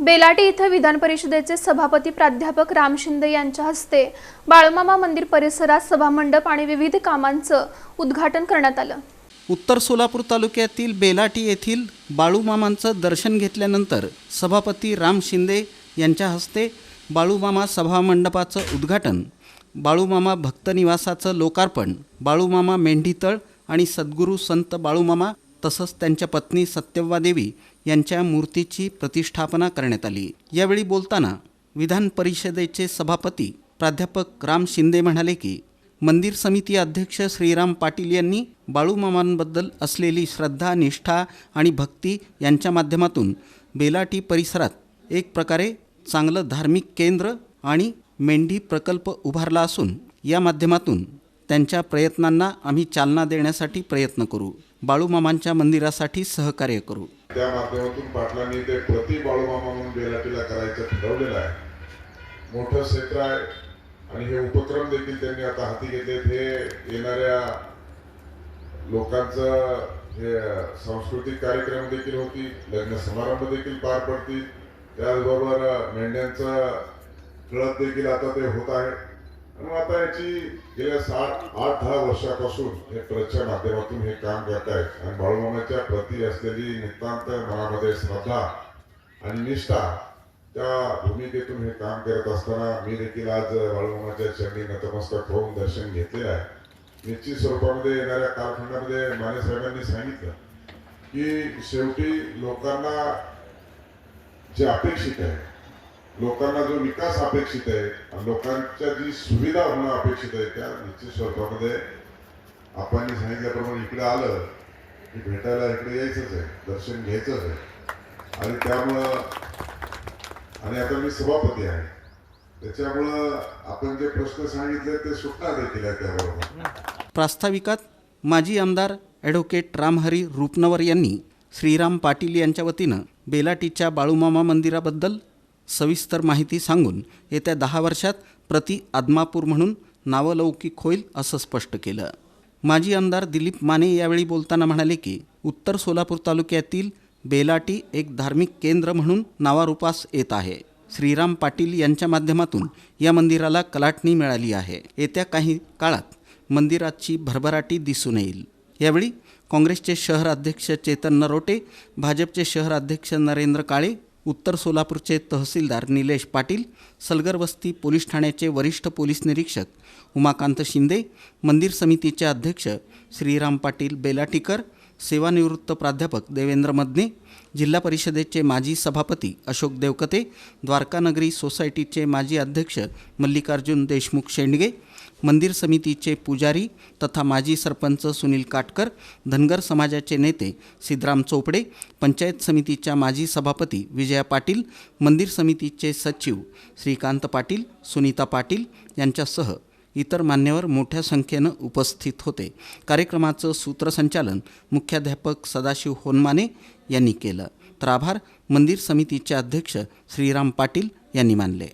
बेलाटी इथं विधान परिषदेचे सभापती प्राध्यापक राम शिंदे यांच्या हस्ते बाळूमामा मंदिर परिसरात सभामंडप आणि विविध कामांचं उद्घाटन करण्यात आलं। उत्तर सोलापूर तालुक्यातील बेलाटी येथील बाळूमामांचं दर्शन घेतल्यानंतर सभापती राम शिंदे यांच्या हस्ते बाळूमामा सभामंडपाचं उद्घाटन, बाळूमामा भक्तनिवासाचं लोकार्पण, बाळूमामा मेंढीतळ आणि सद्गुरू संत बाळूमामा तसंच त्यांच्या पत्नी सत्यव्वादेवी यांच्या मूर्तीची प्रतिष्ठापना करण्यात आली। यावेळी बोलताना विधान परिषदेचे सभापती प्राध्यापक राम शिंदे म्हणाले की मंदिर समिती अध्यक्ष श्रीराम पाटील यांनी बाळूमामांबद्दल असलेली श्रद्धा, निष्ठा आणि भक्ती यांच्या माध्यमातून बेलाटी परिसरात एक प्रकारे चांगलं धार्मिक केंद्र आणि मेंढी प्रकल्प उभारला असून या माध्यमातून त्यांच्या प्रयत्नांना आम्ही चालना देण्यासाठी प्रयत्न करू, बाळूमामांच्या मंदिरासाठी सहकार्य करू। त्या माध्यमातून पाटलांनी ते प्रति बाळूमामा म्हणून बेलाटीला करायचं ठरवलेलं आहे। मोठं क्षेत्र आहे आणि हे उपक्रम देखील त्यांनी आता हाती घेतले। हे येणाऱ्या लोकांचं हे सांस्कृतिक कार्यक्रम देखील होतील, लग्न समारंभ देखील पार पडतील, त्याचबरोबर मेंढ्यांचं कळप देखील आता ते होत आहे। आणि आता याची गेल्या 8-10 वर्षापासून हे ट्रस्टच्या माध्यमातून हे काम करत आहेत आणि बाळूमामाच्या प्रती असलेली नितांत मनामध्ये श्रद्धा आणि निष्ठा त्या भूमिकेतून हे काम करत असताना मी देखील आज बाळूमामाच्या चरणी नतमस्तक होऊन दर्शन घेतलेलं आहे। निश्चित स्वरूपामध्ये येणाऱ्या कालखंडामध्ये माने साहेबांनी सांगितलं की शेवटी लोकांना जे अपेक्षित आहे, लोकांना जो विकास अपेक्षित आहे, लोकांच्या जी सुविधा होणं अपेक्षित आहे, त्या निश्चित स्वरूपामध्ये आपण सांगितल्याप्रमाणे इकडे आलं की भेटायला इकडे यायचंच आहे, दर्शन घ्यायचंच आहे। आणि त्यामुळं आणि आता मी सभापती आहे, त्याच्यामुळं आपण जे प्रश्न सांगितले ते सुटणार देखील आहे। त्याबरोबर प्रास्ताविकात माजी आमदार ॲडव्होकेट रामहरी रूपनवर यांनी श्रीराम पाटील यांच्या वतीनं बेलाटीच्या बाळूमामा मंदिराबद्दल सविस्तर माहिती सांगून येत्या 10 वर्षात प्रति आदमापूर म्हणून नावलौकिक होईल असं स्पष्ट केलं। माजी आमदार दिलीप माने यावेळी बोलताना म्हणाले की उत्तर सोलापूर तालुक्यातील बेलाटी एक धार्मिक केंद्र म्हणून नावारूपास येत आहे। श्रीराम पाटील यांच्या माध्यमातून या मंदिराला कलाटणी मिळाली आहे। येत्या काही काळात मंदिराची भरभराटी दिसून येईल। यावेळी काँग्रेसचे शहर अध्यक्ष चेतन नरोटे, भाजपचे शहर अध्यक्ष नरेंद्र काळे, उत्तर सोलापूरचे तहसीलदार निलेश पाटील, सलगरवस्ती पोलीस ठाण्याचे वरिष्ठ पोलीस निरीक्षक उमाकांत शिंदे, मंदिर समितीचे अध्यक्ष श्रीराम पाटील बेलाटीकर, सेवानिवृत्त प्राध्यापक देवेंद्र मदने, जिल्हा परिषदेचे माजी सभापती अशोक देवकते, द्वारकानगरी सोसायटीचे माजी अध्यक्ष मल्लिकार्जुन देशमुख शेंडगे, मंदिर समितीचे पुजारी तथा माजी सरपंच सुनील काटकर, धनगर समाजाचे नेते सिद्धराम चोपडे, पंचायत समितीच्या माजी सभापती विजया पाटील, मंदिर समितीचे सचिव श्रीकांत पाटील, सुनीता पाटील यांच्यासह इतर मान्यवर मोठ्या संख्येनं उपस्थित होते। कार्यक्रमाचं सूत्रसंचालन मुख्याध्यापक सदाशिव होनमाने यांनी केलं, तर आभार मंदिर समितीचे अध्यक्ष श्रीराम पाटील यांनी मानले।